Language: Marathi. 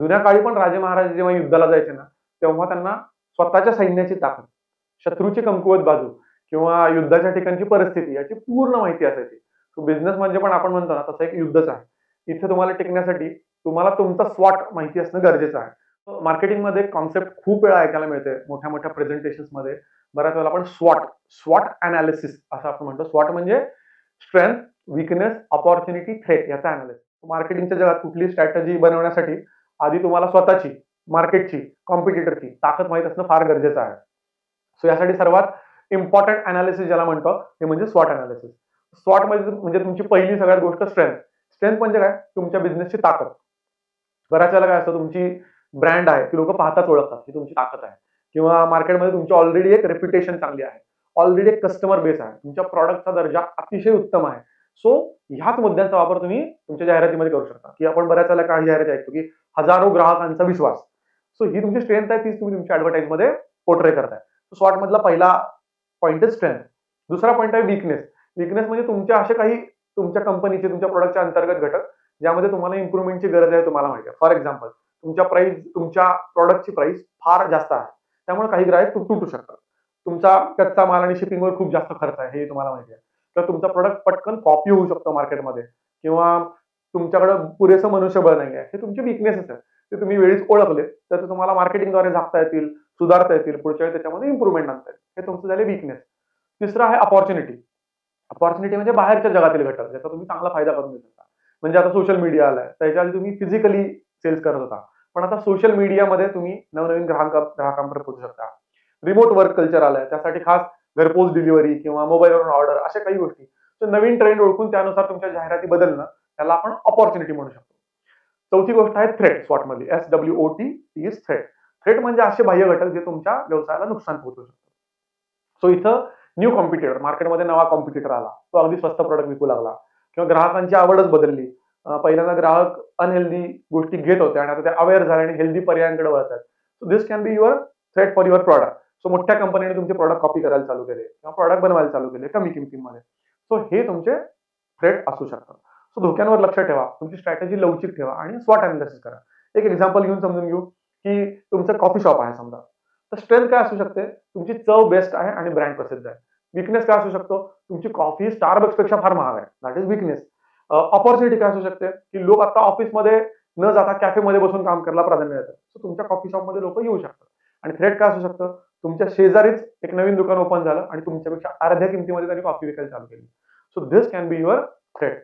जुन्या काळी पण राजे महाराजे जेव्हा युद्धाला जायचे ना, तेव्हा त्यांना स्वतःच्या सैन्याची ताकद, शत्रूची कमकुवत बाजू किंवा युद्धाच्या ठिकाणची परिस्थिती याची पूर्ण माहिती असायची. बिझनेस म्हणजे पण आपण म्हणतो ना, तसं एक युद्धच आहे. इथे तुम्हाला टिकण्यासाठी तुम्हाला तुमचा स्वॉट माहिती असणं गरजेचं आहे. मार्केटिंगमध्ये कॉन्सेप्ट खूप वेळा ऐकायला मिळते. मोठ्या-मोठ्या प्रेझेंटेशन्समध्ये बऱ्याच वेळेला आपण स्वॉट, स्वॉट एनालिसिस असं आपण म्हणतो. स्वॉट म्हणजे स्ट्रेंथ, वीकनेस, अपॉर्च्युनिटी, थ्रेट याचा एनालिसिस. मार्केटिंगच्या जगात कुठली स्ट्रॅटेजी बनवण्यासाठी आधी तुम्हाला स्वतःची, मार्केटची, कॉम्पिटिटरची ताकद माहीत असणं फार गरजेचं आहे. सो यासाठी सर्वात इम्पोर्टंट एनालिसिस ज्याला म्हणतो ते म्हणजे स्वॉट एनालिसिस. स्वॉट म्हणजे तुमची पहिली सगळ्यात गोष्ट स्ट्रेंथ. स्ट्रेंथ म्हणजे काय? तुमच्या बिझनेसची ताकद. बऱ्याच वेळेला काय असतं तुमची ब्रँड आहे, ती लोकं पाहताच ओळखतात, ही तुमची ताकद आहे. किंवा मार्केटमध्ये तुमची ऑलरेडी एक रेप्युटेशन चांगली आहे. ऑलरेडी एक कस्टमर बेस आहे. तुमच्या प्रॉडक्टचा दर्जा अतिशय उत्तम आहे. सो ह्याच मुद्द्यांचा वापर तुम्ही तुमच्या जाहिरातीमध्ये करू शकता, की आपण बऱ्याच वेळेला काही जाहिराती ऐकतो, की हजारो ग्राहकांचा विश्वास. सो ही तुमची स्ट्रेंथ आहे, तीच तुम्ही तुमच्या ॲडव्हर्टाइजमध्ये पोर्ट्रे करताय. स्वॉट मधला पहिला पॉइंट इज स्ट्रेंथ. दुसरा पॉइंट आहे वीकनेस. वीकनेस म्हणजे तुमच्या असे काही तुमच्या कंपनीचे, तुमच्या प्रॉडक्टच्या अंतर्गत घटक, ज्यामध्ये तुम्हाला इम्प्रुव्हमेंटची गरज आहे तुम्हाला माहिती आहे. फॉर एक्झाम्पल तुमच्या प्रॉडक्टची प्राइस फार जास्त आहे. त्यामुळे काही ग्राहक तुटू शकतात. तुमचा कच्चा माल आणि शिपिंगवर खूप जास्त खर्च आहे, हे तुम्हाला माहिती आहे. तर तुमचा प्रॉडक्ट पटकन कॉपी होऊ शकतो मार्केटमध्ये किंवा तुमच्याकडे पुरेसं मनुष्यबळ नाही आहे. हे तुमचे वीकनेसेस आहेत. ते तुम्ही वेळीच ओळखले, तर ते तुम्हाला मार्केटिंगद्वारे झाकता येतील, सुधारता येतील, पुढच्या वेळी त्याच्यामध्ये इम्प्रुव्हमेंट आणता येईल. हे तुमचं झाले वीकनेस. तिसरं आहे अपॉर्च्युनिटी. अपॉर्च्युनिटी म्हणजे बाहेरच्या जगातील घटक, ज्याचा तुम्ही चांगला फायदा करून घेऊ शकता. म्हणजे आता सोशल मीडिया आलाय. त्याच्या आधी तुम्ही फिजिकली सेल्स करत होता. पण आता सोशल मीडियामध्ये तुम्ही नवनवीन ग्राहकांपर्यंत पोहोचू शकता. रिमोट वर्क कल्चर आलंय. त्यासाठी खास घरपोच डिलिव्हरी किंवा मोबाईलवरून ऑर्डर अशा काही गोष्टी. तर नवीन ट्रेंड ओळखून त्यानुसार तुमच्या जाहिराती बदलणं, त्याला आपण अपॉर्च्युनिटी म्हणू शकतो. चौथी गोष्ट आहे थ्रेट स्वॉटमधली. SWOT is threat. थ्रेट म्हणजे असे बाह्य घटक जे तुमच्या व्यवसायाला नुकसान पोहोचवू शकतात. सो इथं न्यू कॉम्पिटिटर, मार्केटमध्ये नवा कॉम्पिटिटर आला. तो अगदी स्वस्त प्रॉडक्ट विकू लागला किंवा ग्राहकांची आवडच बदलली. पहिल्यांदा ग्राहक अनहेल्दी गोष्टी घेत होते आणि आता ते अवेअर झाले आणि हेल्दी पर्यायांकडे वळत आहेत. So this can be your threat for your product. So मोठ्या कंपनीने तुमचे प्रॉडक्ट कॉपी करायला चालू केले किंवा प्रॉडक्ट बनवायला चालू केले कमी किमतीमध्ये. सो हे तुमचे थ्रेट असू शकतात. सो धोक्यांवर लक्ष ठेवा. तुमची स्ट्रॅटेजी लवचिक ठेवा आणि स्वॉट एनालिसिस करा. एक एक्झाम्पल घेऊन समजून घेऊ, की तुमचं कॉफी शॉप आहे समजा. तर स्ट्रेंथ काय असू शकते? तुमची चव बेस्ट आहे आणि ब्रँड प्रसिद्ध आहे. वीकनेस काय असू शकतो? तुमची कॉफी Starbucksपेक्षा फार महाग आहे. That is weakness. अपॉर्च्युनिटी काय असू शकते? की लोक आता ऑफिसमध्ये न जाता कॅफेमध्ये बसून काम करायला प्राधान्य देतात. सो तुमच्या कॉफी शॉपमध्ये लोकं येऊ शकतात. आणि थ्रेट काय असू शकतं? तुमच्या शेजारीच एक नवीन दुकान ओपन झालं आणि तुमच्यापेक्षा अर्ध्या किमतीमध्ये त्यांनी कॉफी विकायला चालू केली. So this can be your threat.